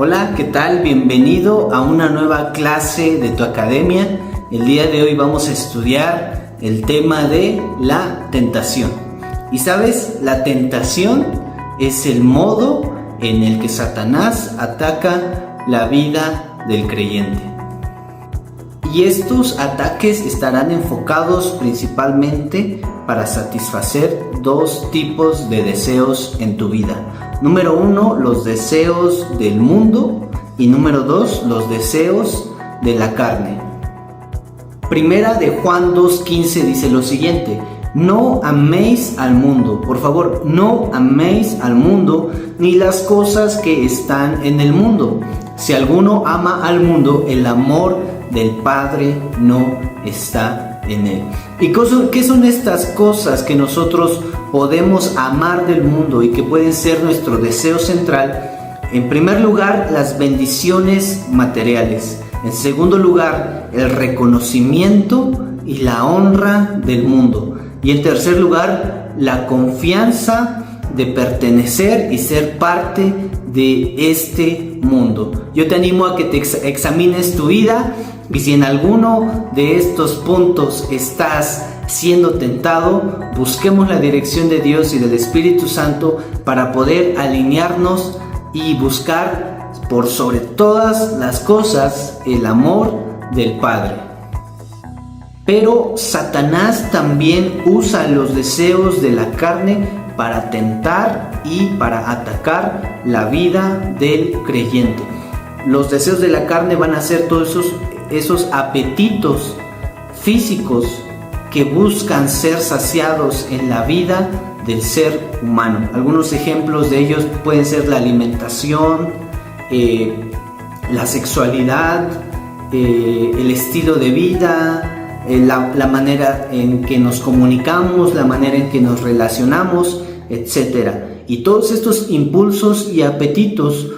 Hola, ¿qué tal? Bienvenido a una nueva clase de tu academia. El día de hoy vamos a estudiar el tema de la tentación. Y sabes, la tentación es el modo en el que Satanás ataca la vida del creyente. Y estos ataques estarán enfocados principalmente para satisfacer dos tipos de deseos en tu vida. Número 1, los deseos del mundo, y número 2, los deseos de la carne. Primera de Juan 2:15 dice lo siguiente: no améis al mundo, por favor, no améis al mundo ni las cosas que están en el mundo. Si alguno ama al mundo, el amor del Padre no está en él. ¿Y qué son estas cosas que nosotros podemos amar del mundo y que pueden ser nuestro deseo central? En primer lugar, las bendiciones materiales. En segundo lugar, el reconocimiento y la honra del mundo. Y en tercer lugar, la confianza de pertenecer y ser parte de este mundo. Yo te animo a que te examines tu vida, y si en alguno de estos puntos estás siendo tentado, busquemos la dirección de Dios y del Espíritu Santo para poder alinearnos y buscar por sobre todas las cosas el amor del Padre. Pero Satanás también usa los deseos de la carne para tentar y para atacar la vida del creyente. Los deseos de la carne van a ser todos esos apetitos físicos que buscan ser saciados en la vida del ser humano. Algunos ejemplos de ellos pueden ser la alimentación, la sexualidad, el estilo de vida, la manera en que nos comunicamos, la manera en que nos relacionamos, etc. Y todos estos impulsos y apetitos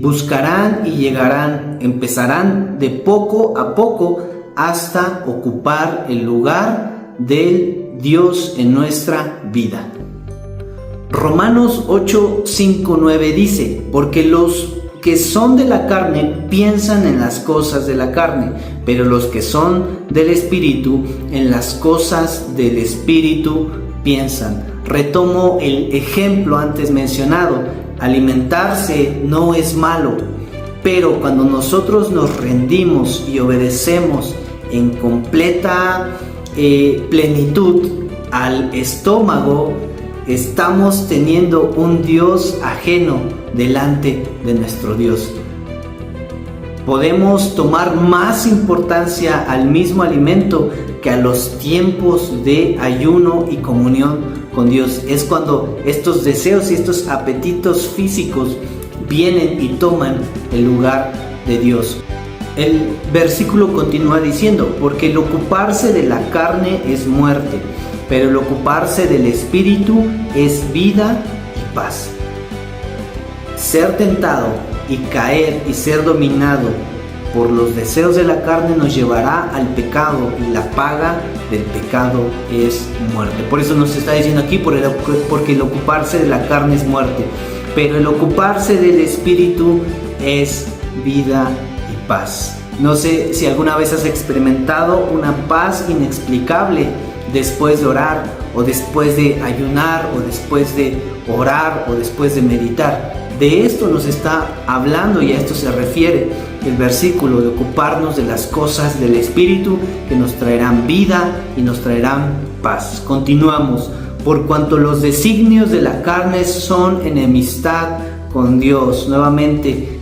buscarán y empezarán de poco a poco hasta ocupar el lugar del Dios en nuestra vida. Romanos 8, 5, 9 dice: porque los que son de la carne piensan en las cosas de la carne, pero los que son del Espíritu en las cosas del Espíritu piensan. Retomo el ejemplo antes mencionado. Alimentarse no es malo, pero cuando nosotros nos rendimos y obedecemos en completa plenitud al estómago, estamos teniendo un Dios ajeno delante de nuestro Dios. Podemos tomar más importancia al mismo alimento que a los tiempos de ayuno y comunión con Dios. Es cuando estos deseos y estos apetitos físicos vienen y toman el lugar de Dios. El versículo continúa diciendo: porque el ocuparse de la carne es muerte, pero el ocuparse del Espíritu es vida y paz. Ser tentado y caer y ser dominado por los deseos de la carne nos llevará al pecado, y la paga del pecado es muerte. Por eso nos está diciendo aquí, porque el ocuparse de la carne es muerte, pero el ocuparse del Espíritu es vida y paz. No sé si alguna vez has experimentado una paz inexplicable después de orar, o después de ayunar, o después de orar, o después de meditar. De esto nos está hablando y a esto se refiere el versículo, de ocuparnos de las cosas del Espíritu que nos traerán vida y nos traerán paz. Continuamos. Por cuanto los designios de la carne son enemistad con Dios. Nuevamente,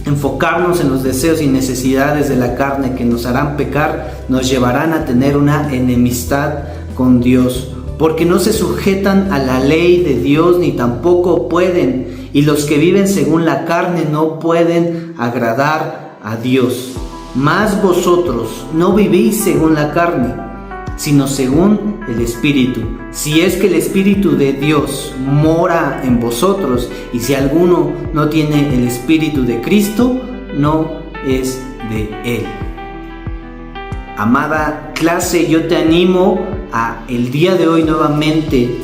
enfocarnos en los deseos y necesidades de la carne que nos harán pecar nos llevarán a tener una enemistad con Dios. Porque no se sujetan a la ley de Dios ni tampoco pueden, y los que viven según la carne no pueden agradar a Dios. Mas vosotros no vivís según la carne, sino según el Espíritu, si es que el Espíritu de Dios mora en vosotros. Y si alguno no tiene el Espíritu de Cristo, no es de Él. Amada clase, yo te animo a el día de hoy nuevamente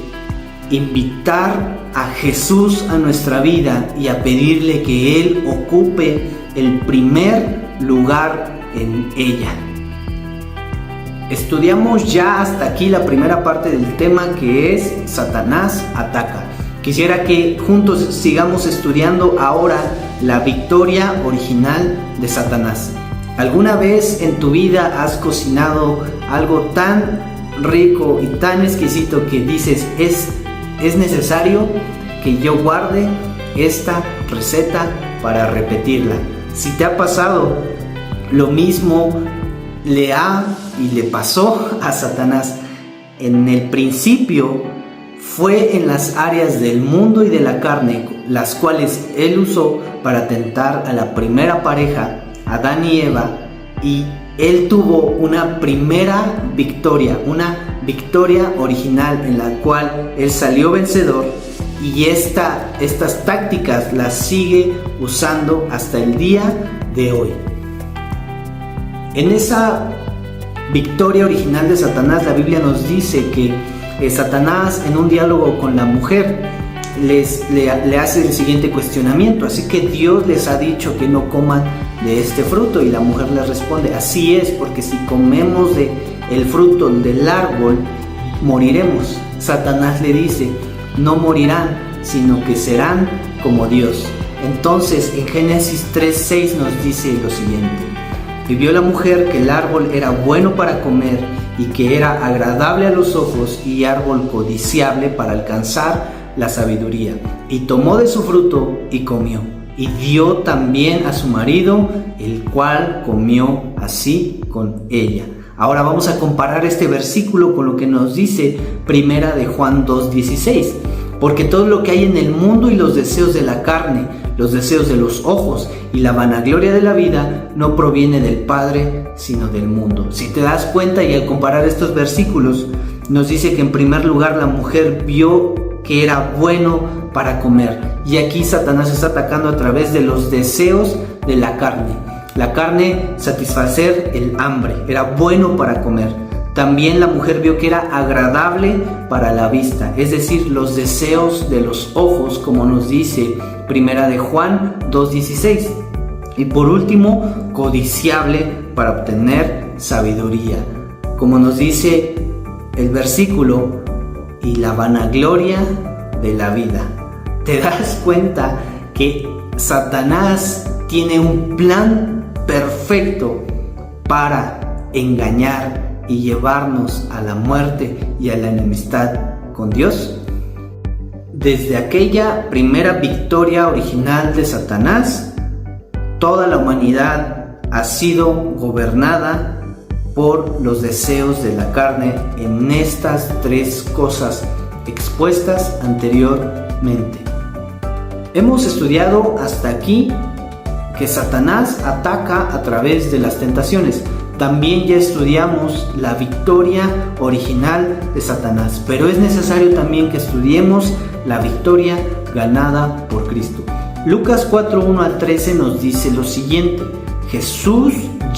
invitar a Jesús a nuestra vida y a pedirle que Él ocupe el primer lugar en ella. Estudiamos ya hasta aquí la primera parte del tema, que es Satanás ataca. Quisiera que juntos sigamos estudiando ahora la victoria original de Satanás. ¿Alguna vez en tu vida has cocinado algo tan rico y tan exquisito que dices, es necesario que yo guarde esta receta para repetirla? Si te ha pasado, lo mismo le pasó a Satanás. En el principio fue en las áreas del mundo y de la carne, las cuales él usó para tentar a la primera pareja, Adán y Eva, y él tuvo una primera victoria, una victoria original en la cual él salió vencedor, y estas tácticas las sigue usando hasta el día de hoy. En esa victoria original de Satanás, la Biblia nos dice que Satanás, en un diálogo con la mujer, le hace el siguiente cuestionamiento: así que Dios les ha dicho que no coman de este fruto. Y la mujer le responde: así es, porque si comemos de el fruto del árbol, moriremos. Satanás le dice: no morirán, sino que serán como Dios. Entonces en Génesis 3:6 nos dice lo siguiente: y vio la mujer que el árbol era bueno para comer y que era agradable a los ojos y árbol codiciable para alcanzar la sabiduría, y tomó de su fruto y comió, y dio también a su marido, el cual comió así con ella. Ahora vamos a comparar este versículo con lo que nos dice Primera de Juan 2:16. Porque todo lo que hay en el mundo y los deseos de la carne, los deseos de los ojos y la vanagloria de la vida no proviene del Padre, sino del mundo. Si te das cuenta, y al comparar estos versículos, nos dice que en primer lugar la mujer vio que era bueno para comer. Y aquí Satanás está atacando a través de los deseos de la carne. La carne, satisfacer el hambre, era bueno para comer. También la mujer vio que era agradable para la vista, es decir, los deseos de los ojos, como nos dice Primera de Juan 2:16. Y por último, codiciable para obtener sabiduría, como nos dice el versículo, y la vanagloria de la vida. ¿Te das cuenta que Satanás tiene un plan perfecto para engañar y llevarnos a la muerte y a la enemistad con Dios? Desde aquella primera victoria original de Satanás, toda la humanidad ha sido gobernada por los deseos de la carne en estas tres cosas expuestas anteriormente. Hemos estudiado hasta aquí que Satanás ataca a través de las tentaciones. También ya estudiamos la victoria original de Satanás, pero es necesario también que estudiemos la victoria ganada por Cristo. Lucas 4:1 al 13 nos dice lo siguiente: Jesús,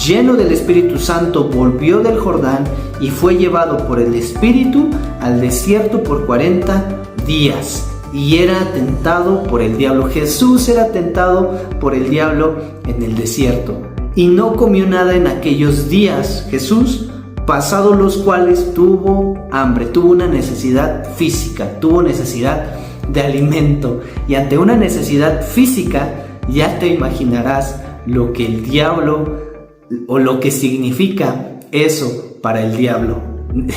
lleno del Espíritu Santo, volvió del Jordán y fue llevado por el Espíritu al desierto por 40 días. Y era tentado por el diablo. Jesús era tentado por el diablo en el desierto. Y no comió nada en aquellos días Jesús, pasados los cuales tuvo hambre, tuvo una necesidad física, tuvo necesidad de alimento. Y ante una necesidad física, ya te imaginarás lo que el diablo, o lo que significa eso para el diablo.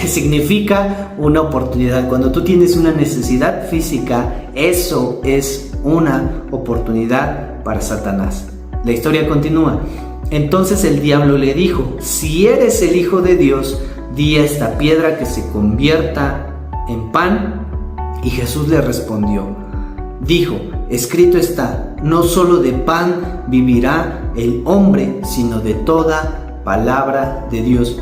Significa una oportunidad. Cuando tú tienes una necesidad física, eso es una oportunidad para Satanás. La historia continúa. Entonces el diablo le dijo: si eres el Hijo de Dios, di a esta piedra que se convierta en pan. Y Jesús le respondió, dijo: escrito está, no solo de pan vivirá el hombre, sino de toda palabra de Dios.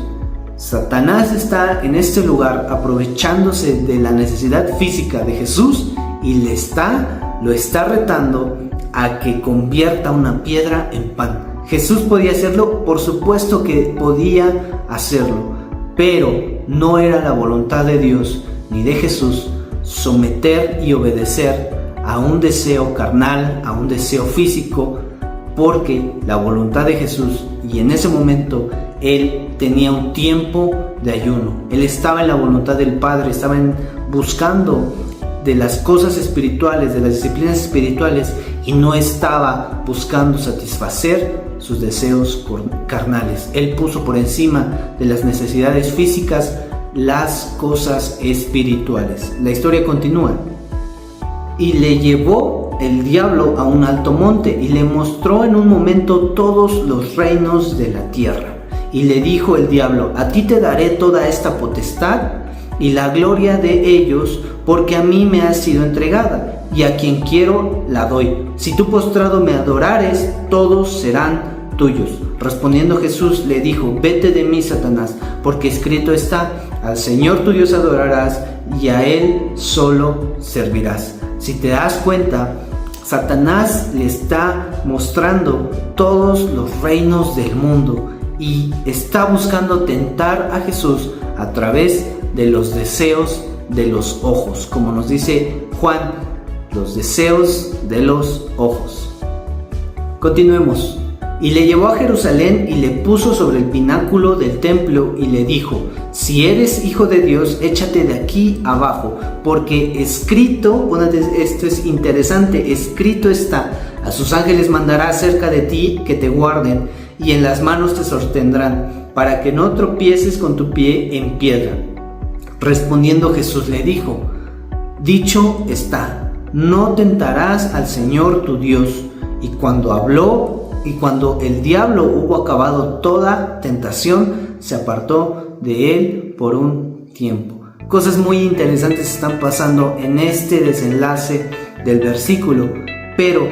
Satanás está en este lugar aprovechándose de la necesidad física de Jesús y lo está retando a que convierta una piedra en pan. ¿Jesús podía hacerlo? Por supuesto que podía hacerlo, pero no era la voluntad de Dios ni de Jesús someter y obedecer a un deseo carnal, a un deseo físico, porque la voluntad de Jesús, y en ese momento él tenía un tiempo de ayuno. Él estaba en la voluntad del Padre, estaba buscando de las cosas espirituales, de las disciplinas espirituales, y no estaba buscando satisfacer sus deseos carnales. Él puso por encima de las necesidades físicas las cosas espirituales. La historia continúa. Y le llevó el diablo a un alto monte y le mostró en un momento todos los reinos de la tierra. Y le dijo el diablo: a ti te daré toda esta potestad y la gloria de ellos, porque a mí me ha sido entregada, y a quien quiero la doy. Si tú postrado me adorares, todos serán tuyos. Respondiendo Jesús le dijo: vete de mí, Satanás, porque escrito está: al Señor tu Dios adorarás y a Él solo servirás. Si te das cuenta, Satanás le está mostrando todos los reinos del mundo y está buscando tentar a Jesús a través de los deseos de los ojos, como nos dice Juan, los deseos de los ojos. Continuemos. Y le llevó a Jerusalén y le puso sobre el pináculo del templo y le dijo: si eres hijo de Dios, échate de aquí abajo, porque escrito, esto es interesante, escrito está: a sus ángeles mandará acerca de ti que te guarden, y en las manos te sostendrán, para que no tropieces con tu pie en piedra. Respondiendo Jesús le dijo: dicho está, no tentarás al Señor tu Dios. Y cuando el diablo hubo acabado toda tentación, se apartó de él por un tiempo. Cosas muy interesantes están pasando en este desenlace del versículo, pero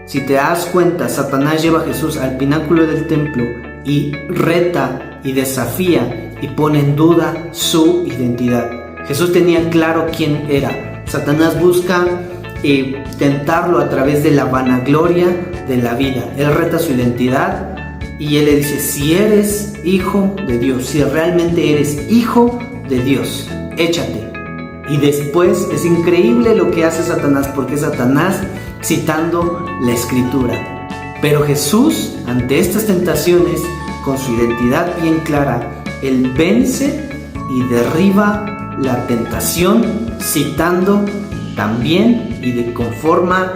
si te das cuenta, Satanás lleva a Jesús al pináculo del templo y reta y desafía y pone en duda su identidad. Jesús tenía claro quién era. Satanás busca tentarlo a través de la vanagloria de la vida. Él reta su identidad y él le dice: si eres hijo de Dios, si realmente eres hijo de Dios, échate. Y después es increíble lo que hace Satanás, porque Satanás citando la escritura. Pero Jesús, ante estas tentaciones, con su identidad bien clara, él vence y derriba la tentación citando también y con forma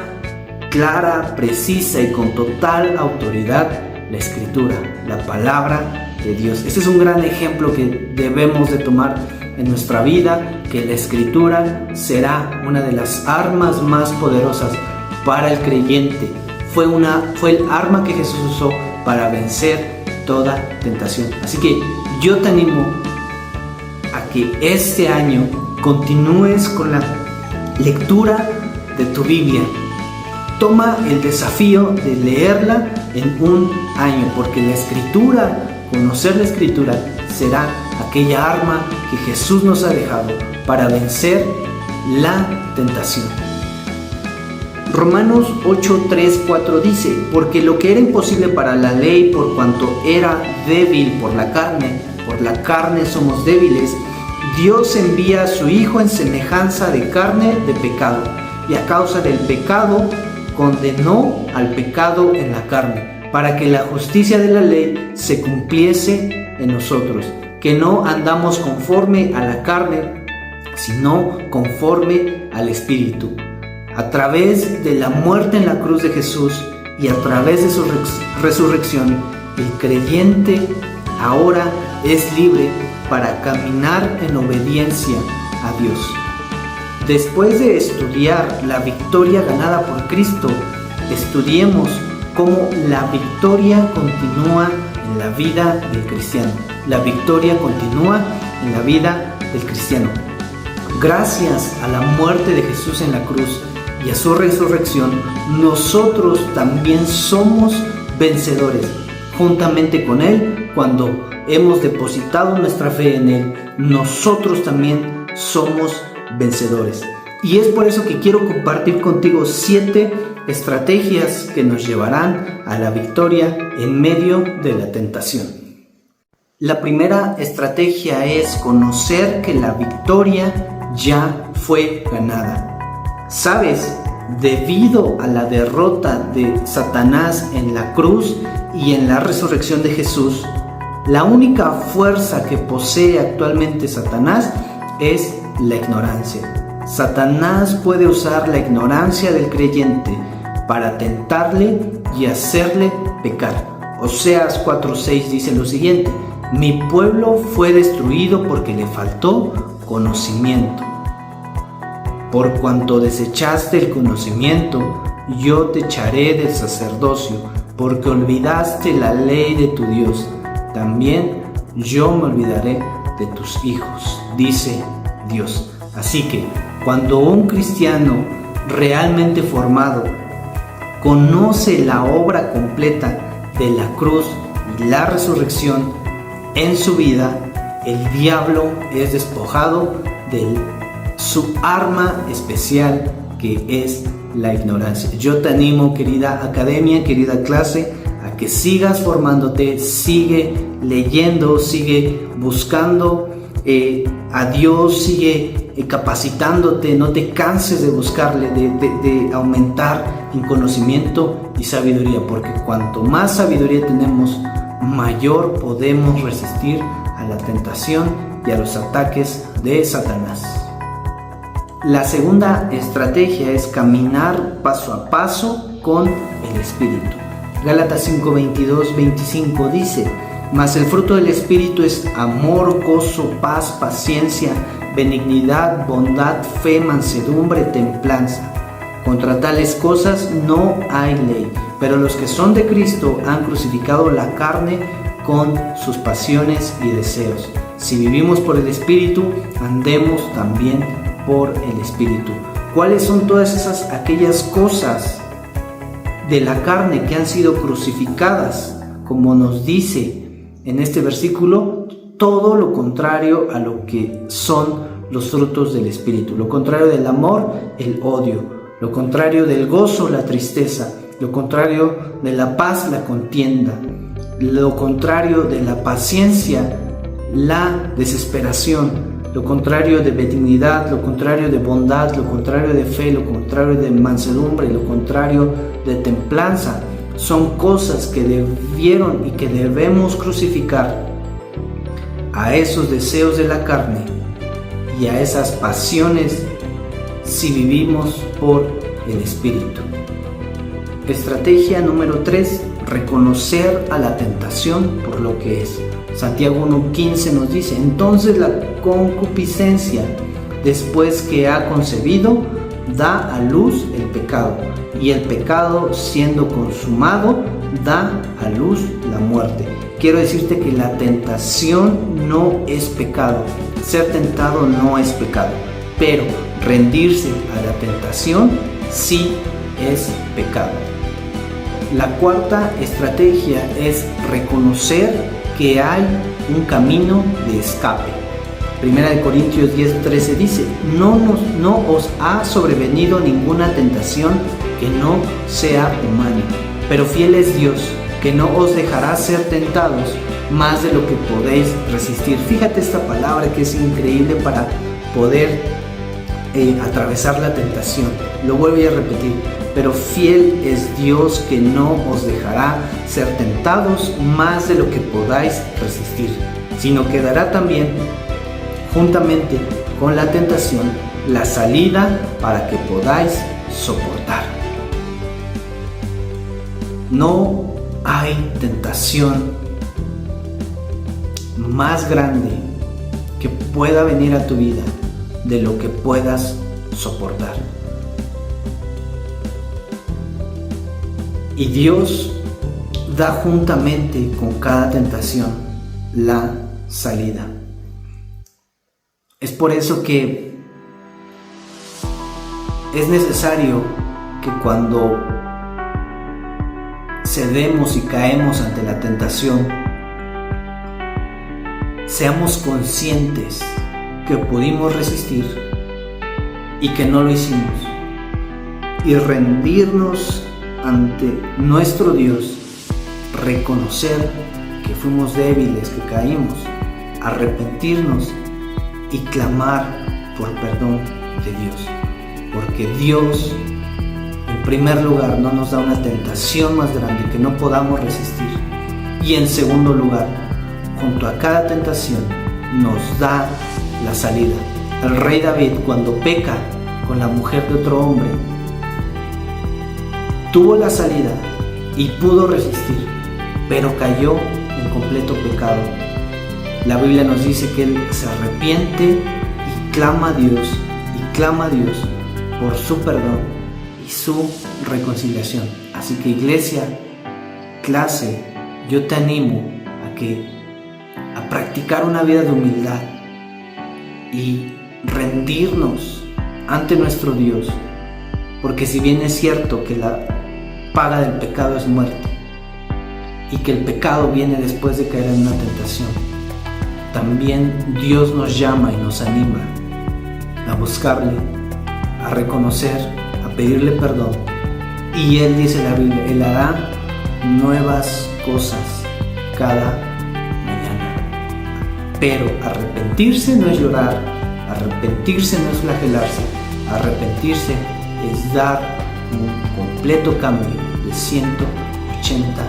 clara, precisa y con total autoridad la escritura, la palabra de Dios. Este es un gran ejemplo que debemos de tomar en nuestra vida, que la escritura será una de las armas más poderosas para el creyente. Fue el arma que Jesús usó para vencer toda tentación. Así que yo te animo a que este año continúes con la lectura de tu Biblia. Toma el desafío de leerla en un año, porque la escritura, conocer la escritura, será aquella arma que Jesús nos ha dejado para vencer la tentación. Romanos 8, 3, 4 dice: porque lo que era imposible para la ley, por cuanto era débil por la carne somos débiles, Dios envía a su Hijo en semejanza de carne de pecado, y a causa del pecado condenó al pecado en la carne, para que la justicia de la ley se cumpliese en nosotros, que no andamos conforme a la carne, sino conforme al Espíritu. A través de la muerte en la cruz de Jesús y a través de su resurrección, el creyente ahora es libre para caminar en obediencia a Dios. Después de estudiar la victoria ganada por Cristo, estudiemos cómo la victoria continúa en la vida del cristiano. La victoria continúa en la vida del cristiano. Gracias a la muerte de Jesús en la cruz y a su resurrección, nosotros también somos vencedores. Juntamente con Él, cuando hemos depositado nuestra fe en Él, nosotros también somos vencedores. Y es por eso que quiero compartir contigo 7 estrategias que nos llevarán a la victoria en medio de la tentación. La primera estrategia es conocer que la victoria ya fue ganada. ¿Sabes? Debido a la derrota de Satanás en la cruz y en la resurrección de Jesús, la única fuerza que posee actualmente Satanás es la ignorancia. Satanás puede usar la ignorancia del creyente para tentarle y hacerle pecar. Oseas 4:6 dice lo siguiente: mi pueblo fue destruido porque le faltó conocimiento. Por cuanto desechaste el conocimiento, yo te echaré del sacerdocio, porque olvidaste la ley de tu Dios. También yo me olvidaré de tus hijos, dice Dios. Así que cuando un cristiano realmente formado conoce la obra completa de la cruz y la resurrección en su vida, el diablo es despojado de su arma especial, que es la ignorancia. Yo te animo, querida academia, querida clase, a que sigas formándote, sigue leyendo, sigue buscando a Dios, sigue capacitándote, no te canses de buscarle, de aumentar en conocimiento y sabiduría, porque cuanto más sabiduría tenemos, mayor podemos resistir a la tentación y a los ataques de Satanás. La segunda estrategia es caminar paso a paso con el Espíritu. Gálatas 5:22-25 dice: mas el fruto del Espíritu es amor, gozo, paz, paciencia, benignidad, bondad, fe, mansedumbre, templanza. Contra tales cosas no hay ley, pero los que son de Cristo han crucificado la carne con sus pasiones y deseos. Si vivimos por el Espíritu, andemos también por el Espíritu. ¿Cuáles son todas aquellas cosas de la carne que han sido crucificadas? Como nos dice en este versículo, todo lo contrario a lo que son los frutos del Espíritu. Lo contrario del amor, el odio. Lo contrario del gozo, la tristeza. Lo contrario de la paz, la contienda. Lo contrario de la paciencia, la desesperación. Lo contrario de benignidad, lo contrario de bondad, lo contrario de fe, lo contrario de mansedumbre, lo contrario de templanza. Son cosas que debieron y que debemos crucificar a esos deseos de la carne y a esas pasiones si vivimos por el Espíritu. Estrategia número 3: reconocer a la tentación por lo que es. Santiago 1:15 nos dice: entonces la concupiscencia, después que ha concebido, da a luz el pecado, y el pecado, siendo consumado, da a luz la muerte. Quiero decirte que la tentación no es pecado, ser tentado no es pecado, pero rendirse a la tentación sí es pecado. La cuarta estrategia es reconocer que hay un camino de escape. Primera de Corintios 10:13 dice: no os ha sobrevenido ninguna tentación que no sea humana, pero fiel es Dios, que no os dejará ser tentados más de lo que podéis resistir. Fíjate esta palabra que es increíble para poder atravesar la tentación. Lo vuelvo a repetir: pero fiel es Dios, que no os dejará ser tentados más de lo que podáis resistir, sino que dará también, juntamente con la tentación, la salida para que podáis soportar. No hay tentación más grande que pueda venir a tu vida de lo que puedas soportar. Y Dios da juntamente con cada tentación la salida. Es por eso que es necesario que cuando cedemos y caemos ante la tentación, seamos conscientes que pudimos resistir y que no lo hicimos, y rendirnos ante nuestro Dios, reconocer que fuimos débiles, que caímos, arrepentirnos y clamar por perdón de Dios. Porque Dios, en primer lugar, no nos da una tentación más grande que no podamos resistir. Y en segundo lugar, junto a cada tentación, nos da la salida. El rey David, cuando peca con la mujer de otro hombre, tuvo la salida y pudo resistir, pero cayó en completo pecado. La Biblia nos dice que él se arrepiente y clama a Dios por su perdón y su reconciliación. Así que iglesia, clase, yo te animo a practicar una vida de humildad y rendirnos ante nuestro Dios, porque si bien es cierto que la paga del pecado es muerte y que el pecado viene después de caer en una tentación, también Dios nos llama y nos anima a buscarle, a reconocer, a pedirle perdón, y Él dice en la Biblia, Él hará nuevas cosas cada mañana. Pero arrepentirse no es llorar, arrepentirse no es flagelarse, arrepentirse es dar un completo cambio de 180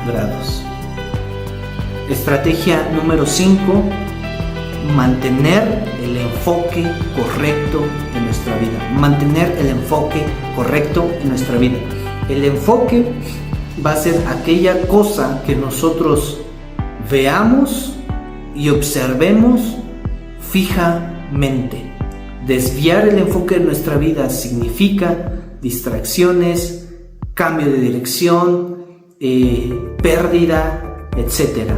grados. Estrategia número 5: mantener el enfoque correcto en nuestra vida. Mantener el enfoque correcto en nuestra vida. El enfoque va a ser aquella cosa que nosotros veamos y observemos fijamente. Desviar el enfoque de nuestra vida significa distracciones, cambio de dirección, pérdida, etc.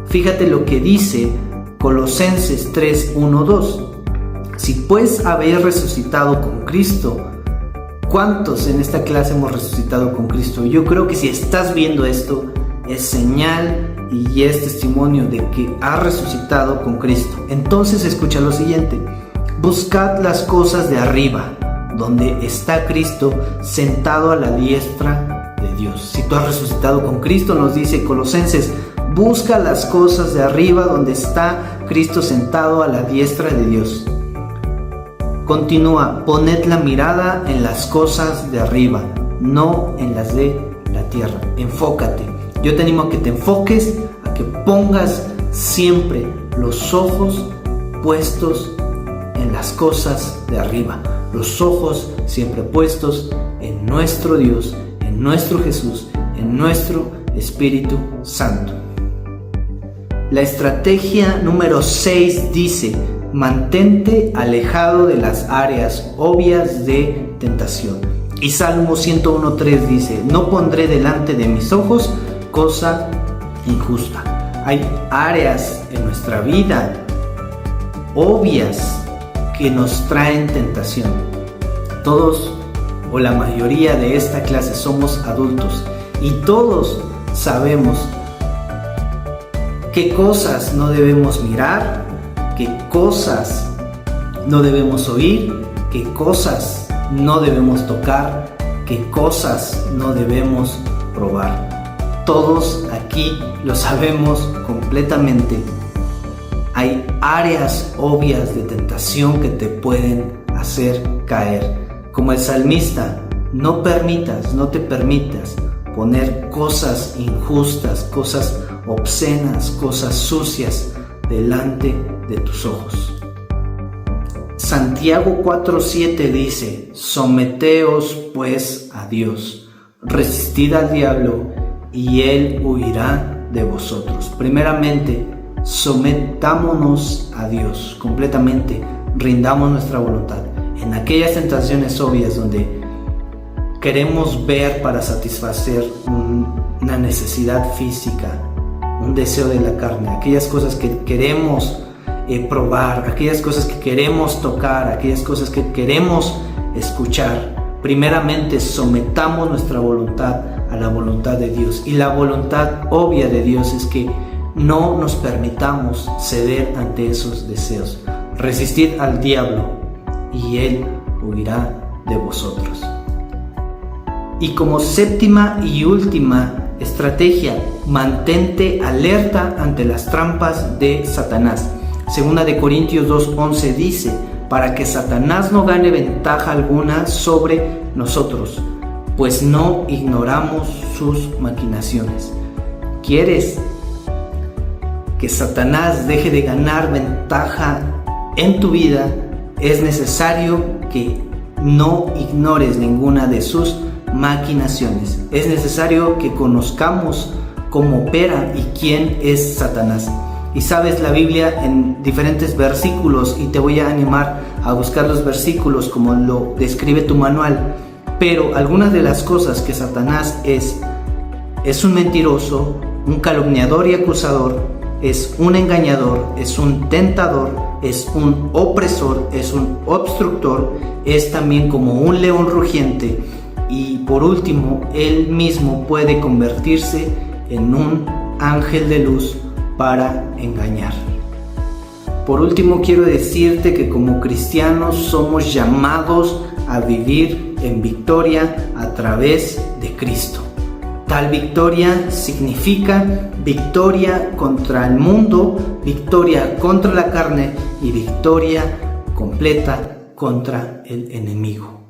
Fíjate lo que dice Colosenses 3:1-2. Si pues habéis resucitado con Cristo. ¿Cuántos en esta clase hemos resucitado con Cristo? Yo creo que si estás viendo esto, es señal y es testimonio de que has resucitado con Cristo. Entonces escucha lo siguiente: buscad las cosas de arriba, donde está Cristo sentado a la diestra de Dios. Si tú has resucitado con Cristo, nos dice Colosenses, busca las cosas de arriba, donde está Cristo sentado a la diestra de Dios. Continúa, poned la mirada en las cosas de arriba, no en las de la tierra. Enfócate. Yo te animo a que te enfoques, a que pongas siempre los ojos puestos en las cosas de arriba. Los ojos siempre puestos en nuestro Dios, en nuestro Jesús, en nuestro Espíritu Santo. La estrategia número 6 dice: mantente alejado de las áreas obvias de tentación. Y Salmo 101:3 dice: no pondré delante de mis ojos cosa injusta. Hay áreas en nuestra vida obvias que nos traen tentación. Todos o la mayoría de esta clase somos adultos y todos sabemos qué cosas no debemos mirar, qué cosas no debemos oír, qué cosas no debemos tocar, qué cosas no debemos probar. Todos aquí lo sabemos completamente. Hay áreas obvias de tentación que te pueden hacer caer. Como el salmista, no te permitas poner cosas injustas, cosas obscenas, cosas sucias delante de tus ojos. Santiago 4:7 dice: someteos pues a Dios, resistid al diablo y él huirá de vosotros. Primeramente, sometámonos a Dios completamente, rindamos nuestra voluntad en aquellas tentaciones obvias donde queremos ver para satisfacer una necesidad física, un deseo de la carne, aquellas cosas que queremos probar, aquellas cosas que queremos tocar, aquellas cosas que queremos escuchar. Primeramente, sometamos nuestra voluntad a la voluntad de Dios, y la voluntad obvia de Dios es que no nos permitamos ceder ante esos deseos. Resistid al diablo y él huirá de vosotros. Y como séptima y última estrategia, mantente alerta ante las trampas de Satanás. Segunda de Corintios 2:11 dice: para que Satanás no gane ventaja alguna sobre nosotros, pues no ignoramos sus maquinaciones. ¿Quieres que Satanás deje de ganar ventaja en tu vida? Es necesario que no ignores ninguna de sus maquinaciones. Es necesario que conozcamos cómo opera y quién es Satanás. Y sabes, la Biblia en diferentes versículos, y te voy a animar a buscar los versículos como lo describe tu manual, pero algunas de las cosas que Satanás es un mentiroso, un calumniador y acusador, es un engañador, es un tentador, es un opresor, es un obstructor, es también como un león rugiente, y por último, él mismo puede convertirse en un ángel de luz para engañar. Por último, quiero decirte que como cristianos somos llamados a vivir en victoria a través de Cristo. Tal victoria significa victoria contra el mundo, victoria contra la carne y victoria completa contra el enemigo.